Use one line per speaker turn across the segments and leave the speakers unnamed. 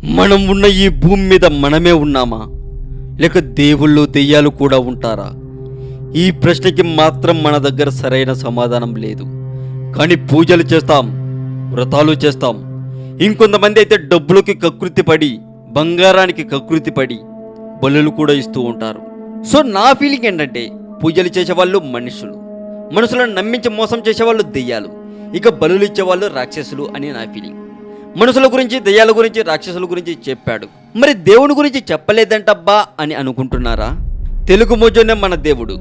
మనం ఉన్న ఈ భూమి మీద మనమే ఉన్నామా, లేక దేవుళ్ళు దెయ్యాలు కూడా ఉంటారా? ఈ ప్రశ్నకి మాత్రం మన దగ్గర సరైన సమాధానం లేదు. కానీ పూజలు చేస్తాం, వ్రతాలు చేస్తాం. ఇంకొంతమంది అయితే డబ్బులకి కకృతి పడి, బంగారానికి కకృతి పడి బలులు కూడా ఇస్తూ ఉంటారు. సో నా ఫీలింగ్ ఏంటంటే, పూజలు చేసేవాళ్ళు మనుషులను నమ్మించి మోసం చేసేవాళ్ళు దెయ్యాలు, ఇక బలులు ఇచ్చేవాళ్ళు రాక్షసులు అని నా ఫీలింగ్. మనుషుల గురించి, దెయ్యాల గురించి, రాక్షసుల గురించి చెప్పాడు, మరి దేవుని గురించి చెప్పలేదంటబ్బా అని అనుకుంటున్నారా? తెలుగు మోజోనే మన దేవుడు.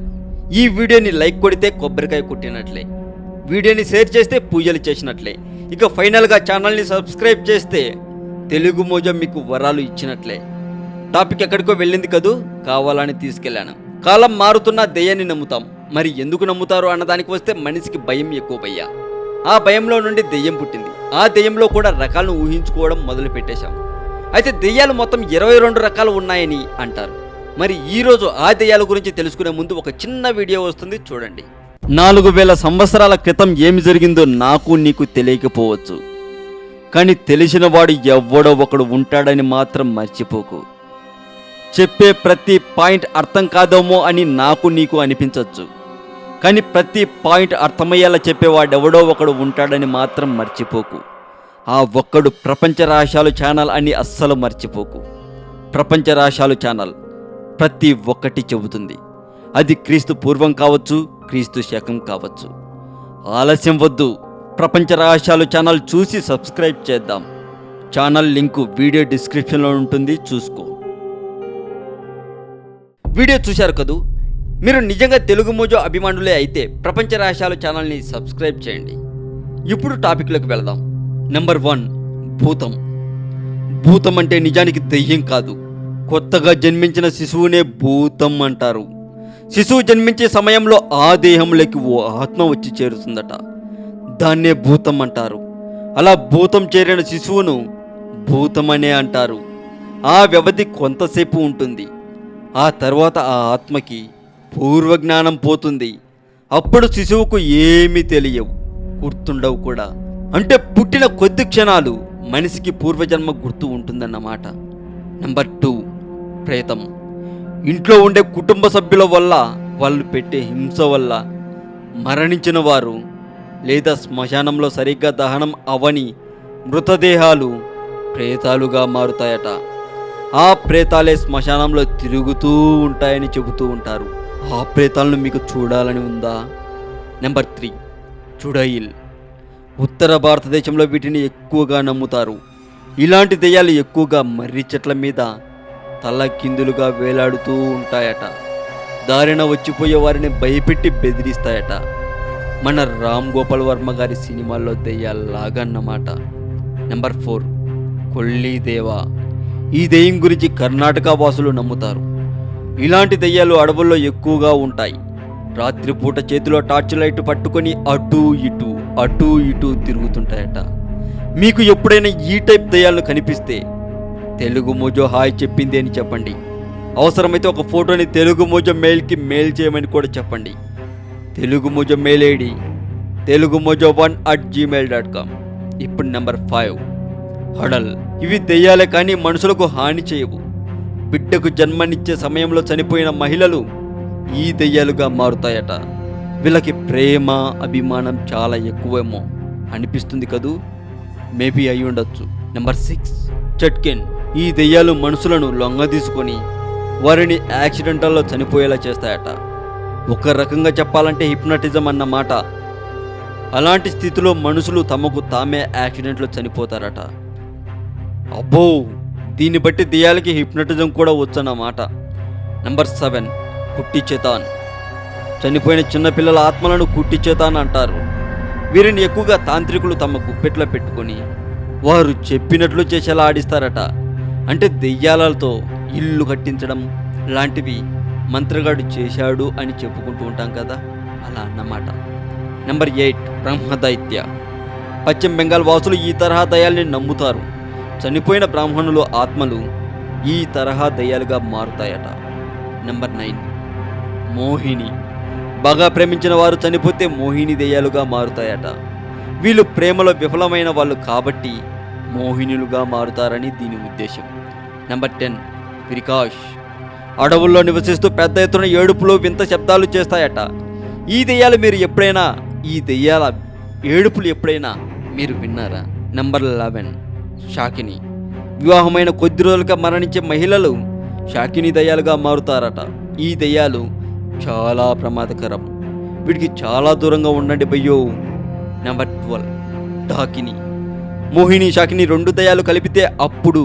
ఈ వీడియోని లైక్ కొడితే కొబ్బరికాయ కొట్టినట్లే, వీడియోని షేర్ చేస్తే పూజలు చేసినట్లే, ఇక ఫైనల్గా ఛానల్ని సబ్స్క్రైబ్ చేస్తే తెలుగు మోజో మీకు వరాలు ఇచ్చినట్లే. టాపిక్ ఎక్కడికో వెళ్ళింది కదూ, కావాలని తీసుకెళ్లాను. కాలం మారుతున్న దెయ్యాన్ని నమ్ముతాం. మరి ఎందుకు నమ్ముతారు అన్నదానికి వస్తే, మనిషికి భయం ఎక్కువ భయ్యా. ఆ భయంలో నుండి దెయ్యం పుట్టింది. ఆ దెయ్యంలో కూడా రకాలను ఊహించుకోవడం మొదలు పెట్టేశాం. అయితే దెయ్యాలు మొత్తం 22 రకాలు ఉన్నాయని అంటారు. మరి ఈరోజు ఆ దెయ్యాల గురించి తెలుసుకునే ముందు ఒక చిన్న వీడియో వస్తుంది, చూడండి. 4000 సంవత్సరాల క్రితం ఏమి జరిగిందో నాకు నీకు తెలియకపోవచ్చు, కానీ తెలిసిన వాడు ఎవ్వడో ఒకడు ఉంటాడని మాత్రం మర్చిపోకు. చెప్పే ప్రతి పాయింట్ అర్థం కాదేమో అని నాకు నీకు అనిపించవచ్చు, కానీ ప్రతి పాయింట్ అర్థమయ్యేలా చెప్పేవాడెవడో ఒకడు ఉంటాడని మాత్రం మర్చిపోకు. ఆ ఒక్కడు ప్రపంచ రహస్యాలు ఛానల్ అని అస్సలు మర్చిపోకు. ప్రపంచ రహస్యాలు ఛానల్ ప్రతి ఒక్కటి చెబుతుంది. అది క్రీస్తు పూర్వం కావచ్చు, క్రీస్తు శకం కావచ్చు. ఆలస్యం వద్దు, ప్రపంచ రహస్యాలు ఛానల్ చూసి సబ్స్క్రైబ్ చేద్దాం. ఛానల్ లింకు వీడియో డిస్క్రిప్షన్లో ఉంటుంది, చూసుకో. వీడియో చూశారు కదూ, మీరు నిజంగా తెలుగు మోజో అభిమానులే అయితే ప్రపంచ రహస్యాలు ఛానల్ని సబ్స్క్రైబ్ చేయండి. ఇప్పుడు టాపిక్లోకి వెళదాం. నెంబర్ 1, భూతం. భూతం అంటే నిజానికి దెయ్యం కాదు, కొత్తగా జన్మించిన శిశువునే భూతం అంటారు. శిశువు జన్మించే సమయంలో ఆ దేహంలోకి ఓ ఆత్మ వచ్చి చేరుతుందట, దాన్నే భూతం అంటారు. అలా భూతం చేరిన శిశువును భూతమనే అంటారు. ఆ వ్యవధి కొంతసేపు ఉంటుంది. ఆ తర్వాత ఆ ఆత్మకి పూర్వజ్ఞానం పోతుంది. అప్పుడు శిశువుకు ఏమీ తెలియవు, గుర్తుండవు కూడా. అంటే పుట్టిన కొద్ది క్షణాలు మనిషికి పూర్వజన్మ గుర్తు ఉంటుందన్నమాట. నెంబర్ 2, ప్రేతం. ఇంట్లో ఉండే కుటుంబ సభ్యుల వల్ల, వాళ్ళు పెట్టే హింస వల్ల మరణించిన వారు, లేదా శ్మశానంలో సరిగ్గా దహనం అవని మృతదేహాలు ప్రేతాలుగా మారుతాయట. ఆ ప్రేతాలే శ్మశానంలో తిరుగుతూ ఉంటాయని చెబుతూ ఉంటారు. ఆ ప్రేతాలను మీకు చూడాలని ఉందా? నెంబర్ 3, చుడైల్. ఉత్తర భారతదేశంలో వీటిని ఎక్కువగా నమ్ముతారు. ఇలాంటి దెయ్యాలు ఎక్కువగా మర్రి చెట్ల మీద తల కిందులుగా వేలాడుతూ ఉంటాయట. దారిన వచ్చిపోయే వారిని భయపెట్టి బెదిరిస్తాయట. మన రామ్ గోపాల్ వర్మ గారి సినిమాల్లో దెయ్యాల్లాగన్నమాట. నెంబర్ 4, కొల్లీదేవా. ఈ దెయ్యం గురించి కర్ణాటక వాసులు నమ్ముతారు. ఇలాంటి దెయ్యాలు అడవుల్లో ఎక్కువగా ఉంటాయి. రాత్రిపూట చేతిలో టార్చ్ లైట్ పట్టుకొని అటూ ఇటూ తిరుగుతుంటాయట. మీకు ఎప్పుడైనా ఈ టైప్ దెయ్యాలను కనిపిస్తే తెలుగు మోజో హాయ్ చెప్పింది అని చెప్పండి. అవసరమైతే ఒక ఫోటోని తెలుగు మోజో మెయిల్కి మెయిల్ చేయమని కూడా చెప్పండి. Telugu Mojo mail ID telugumojo1@gmail.com. ఇప్పుడు నెంబర్ 5, హడల్. ఇవి దెయ్యాలే కానీ మనుషులకు హాని చేయవు. బిడ్డకు జన్మనిచ్చే సమయంలో చనిపోయిన మహిళలు ఈ దెయ్యాలుగా మారుతాయట. వీళ్ళకి ప్రేమ, అభిమానం చాలా ఎక్కువేమో అనిపిస్తుంది కదూ, మేబీ అయి ఉండొచ్చు. నెంబర్ 6, చట్కెన్. ఈ దెయ్యాలు మనుషులను లొంగదీసుకొని వారిని యాక్సిడెంటల్లో చనిపోయేలా చేస్తాయట. ఒక రకంగా చెప్పాలంటే హిప్నటిజం అన్నమాట. అలాంటి స్థితిలో మనుషులు తమకు తామే యాక్సిడెంట్లో చనిపోతారట. అబ్బో, దీన్ని బట్టి దెయ్యాలకి హిప్నటిజం కూడా వచ్చన్నమాట. నెంబర్ 7, కుట్టి చేతాన్. చనిపోయిన చిన్నపిల్లల ఆత్మలను కుట్టి చేతాన్ అంటారు. వీరిని ఎక్కువగా తాంత్రికులు తమ గుప్పెట్లో పెట్టుకొని వారు చెప్పినట్లు చేసేలా ఆడిస్తారట. అంటే దెయ్యాలతో ఇల్లు కట్టించడం లాంటివి మంత్రగాడు చేశాడు అని చెప్పుకుంటూ ఉంటాం కదా, అలా అన్నమాట. నెంబర్ 8, బ్రహ్మదైత్య. పశ్చిమ బెంగాల్ వాసులు ఈ తరహా దయ్యాల్ని నమ్ముతారు. చనిపోయిన బ్రాహ్మణుల ఆత్మలు ఈ తరహా దయ్యాలుగా మారుతాయట. నెంబర్ 9, మోహిని. బాగా ప్రేమించిన వారు చనిపోతే మోహిని దెయ్యాలుగా మారుతాయట. వీళ్ళు ప్రేమలో విఫలమైన వాళ్ళు కాబట్టి మోహినులుగా మారుతారని దీని ఉద్దేశం. నెంబర్ 10 విరికాష్. అడవుల్లో నివసిస్తూ పెద్ద ఎత్తున ఏడుపులు వింత శబ్దాలు చేస్తాయట. ఈ దెయ్యాల ఏడుపులు ఎప్పుడైనా మీరు విన్నారా? నెంబర్ 11 షాకిని. వివాహమైన కొద్ది రోజులుగా మరణించే మహిళలు షాకిని దయ్యాలుగా మారుతారట. ఈ దయ్యాలు చాలా ప్రమాదకరం, వీటికి చాలా దూరంగా ఉండండి భయ్యో. నెంబర్ 12 డాకిని. మోహిని షాకిని 2 దయ్యాలు కలిపితే అప్పుడు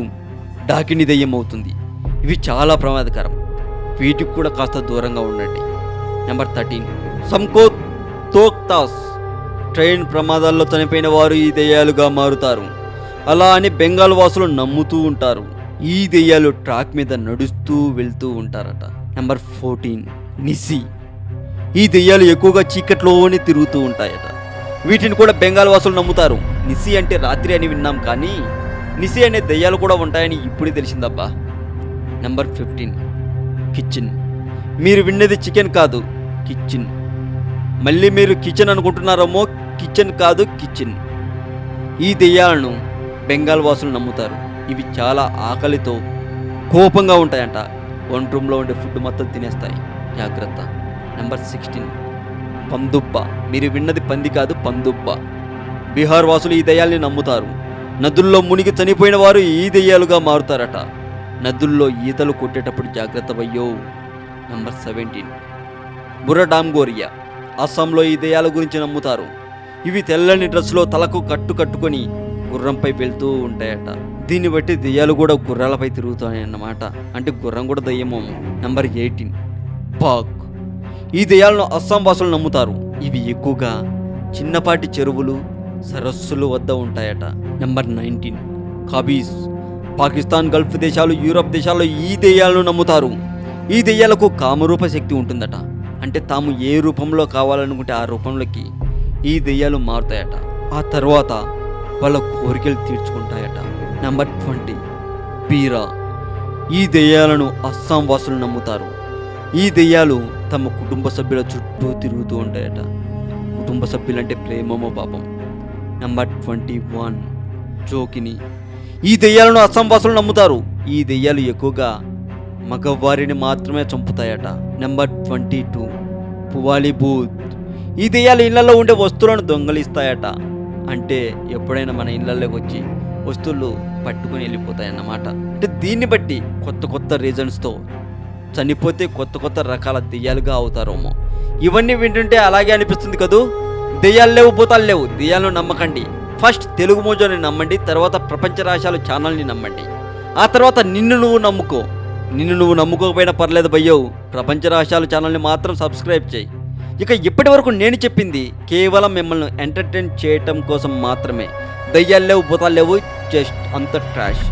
డాకిని దయ్యం అవుతుంది. ఇవి చాలా ప్రమాదకరం, వీటికి కూడా కాస్త దూరంగా ఉండండి. నెంబర్ 13 సంకో తోక్తాస్. ట్రైన్ ప్రమాదాల్లో చనిపోయిన వారు ఈ దెయ్యాలుగా మారుతారు. అలా అని బెంగాల్ వాసులు నమ్ముతూ ఉంటారు. ఈ దెయ్యాలు ట్రాక్ మీద నడుస్తూ వెళ్తూ ఉంటారట. నెంబర్ 14 నిసి. ఈ దెయ్యాలు ఎక్కువగా చీకట్లోనే తిరుగుతూ ఉంటాయట. వీటిని కూడా బెంగాల్ వాసులు నమ్ముతారు. నిసి అంటే రాత్రి అని విన్నాం, కానీ నిసి అనే దెయ్యాలు కూడా ఉంటాయని ఇప్పుడే తెలిసిందబ్బా. Number 15 kitchen. మీరు విన్నది చికెన్ కాదు, కిచెన్. మళ్ళీ మీరు కిచెన్ అనుకుంటున్నారేమో, కిచెన్ కాదు, కిచెన్. ఈ దెయ్యాలను బెంగాల్ వాసులు నమ్ముతారు. ఇవి చాలా ఆకలితో కోపంగా ఉంటాయంట. వన్ రూమ్లో ఉండే ఫుడ్ మొత్తం తినేస్తాయి, జాగ్రత్త. నెంబర్ 16 పందుబ్బ. మీరు విన్నది పంది కాదు, పందుబ్బ. బీహార్ వాసులు ఈ దెయ్యాల్ని నమ్ముతారు. నదుల్లో మునిగి చనిపోయిన వారు ఈ దెయ్యాలుగా మారుతారట. నదుల్లో ఈతలు కొట్టేటప్పుడు జాగ్రత్త భయ్యో. నెంబర్ 17 బుర్రడాంగోరియా. అస్సాంలో ఈ దెయ్యాల గురించి నమ్ముతారు. ఇవి తెల్లని డ్రెస్సులో తలకు కట్టుకొని గుర్రంపై వెళ్తూ ఉంటాయట. దీన్ని బట్టి దెయ్యాలు కూడా గుర్రాలపై తిరుగుతాయి అన్నమాట. అంటే గుర్రం కూడా దెయ్యమో. నెంబర్ 18 పాక్. ఈ దెయ్యాలను అస్సాం వాసులు నమ్ముతారు. ఇవి ఎక్కువగా చిన్నపాటి చెరువులు, సరస్సులు వద్ద ఉంటాయట. నెంబర్ 19 కాబీస్. పాకిస్తాన్, గల్ఫ్ దేశాలు, యూరప్ దేశాల్లో ఈ దెయ్యాలను నమ్ముతారు. ఈ దెయ్యాలకు కామరూప శక్తి ఉంటుందట. అంటే తాము ఏ రూపంలో కావాలనుకుంటే ఆ రూపంలోకి ఈ దెయ్యాలు మారుతాయట. ఆ తర్వాత వాళ్ళ కోరికలు తీర్చుకుంటాయట. నెంబర్ 20 పీరా. ఈ దెయ్యాలను అస్సాం వాసులు నమ్ముతారు. ఈ దెయ్యాలు తమ కుటుంబ సభ్యుల చుట్టూ తిరుగుతూ ఉంటాయట. కుటుంబ సభ్యులంటే ప్రేమమో పాపం. నెంబర్ 21 జోకిని. ఈ దెయ్యాలను అస్సాం వాసులు నమ్ముతారు. ఈ దెయ్యాలు ఎక్కువగా మగవారిని మాత్రమే చంపుతాయట. Number 22 పువాలి booth. ఈ దెయ్యాలు ఇళ్లలో ఉండే వస్తువులను దొంగలిస్తాయట. అంటే ఎప్పుడైనా మన ఇళ్లలోకి వచ్చి వస్తువులు పట్టుకుని వెళ్ళిపోతాయన్నమాట. అంటే దీన్ని బట్టి కొత్త రీజన్స్తో చనిపోతే కొత్త రకాల దెయ్యాలుగా అవుతారేమో. ఇవన్నీ వింటుంటే అలాగే అనిపిస్తుంది కదూ. దెయ్యాలు లేవు, భూతాలు లేవు, దెయ్యాలను నమ్మకండి. ఫస్ట్ తెలుగు మోజోని నమ్మండి, తర్వాత ప్రపంచ రహస్యాలు ఛానల్ని నమ్మండి. ఆ తర్వాత నిన్ను నువ్వు నమ్ముకో. నిన్ను నువ్వు నమ్ముకోకపోయినా పర్లేదు భయ్యో, ప్రపంచ రహస్యాలు ఛానల్ని మాత్రం సబ్స్క్రైబ్ చేయి. ఇక ఇప్పటి వరకు నేను చెప్పింది కేవలం మిమ్మల్ని ఎంటర్టైన్ చేయటం కోసం మాత్రమే. దెయ్యాలు లేవు, భూతాలు లేవు, జస్ట్ అంత ట్రాష్.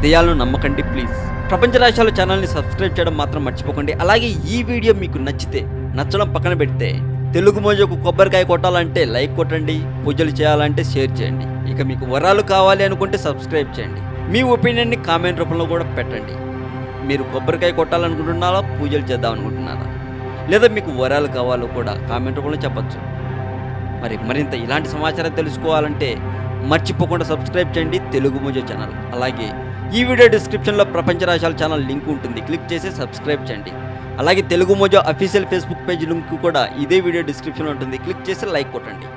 దెయ్యాలను నమ్మకండి ప్లీజ్. ప్రపంచ రహస్యాలు ఛానల్ని సబ్స్క్రైబ్ చేయడం మాత్రం మర్చిపోకండి. అలాగే ఈ వీడియో మీకు నచ్చితే, నచ్చడం పక్కన పెడితే, తెలుగు మోజోకు కొబ్బరికాయ కొట్టాలంటే లైక్ కొట్టండి, పూజలు చేయాలంటే షేర్ చేయండి. ఇక మీకు వరాలు కావాలి అనుకుంటే సబ్స్క్రైబ్ చేయండి. మీ ఒపీనియన్ని కామెంట్ రూపంలో కూడా పెట్టండి. మీరు కొబ్బరికాయ కొట్టాలనుకుంటున్నారా, పూజలు చేద్దాం అనుకుంటున్నారా, లేదా మీకు వరాలు కావాలో కూడా కామెంట్ రూపంలో చెప్పచ్చు. మరింత ఇలాంటి సమాచారం తెలుసుకోవాలంటే మర్చిపోకుండా సబ్స్క్రైబ్ చేయండి తెలుగు మోజో ఛానల్. అలాగే ఈ వీడియో డిస్క్రిప్షన్లో ప్రపంచ రహస్యాల ఛానల్ లింక్ ఉంటుంది, క్లిక్ చేసి సబ్స్క్రైబ్ చేయండి. అలాగే Telugu Mojo official Facebook page link కూడా ఇదే వీడియో డిస్క్రిప్షన్లో ఉంటుంది, క్లిక్ చేసి లైక్ కొట్టండి.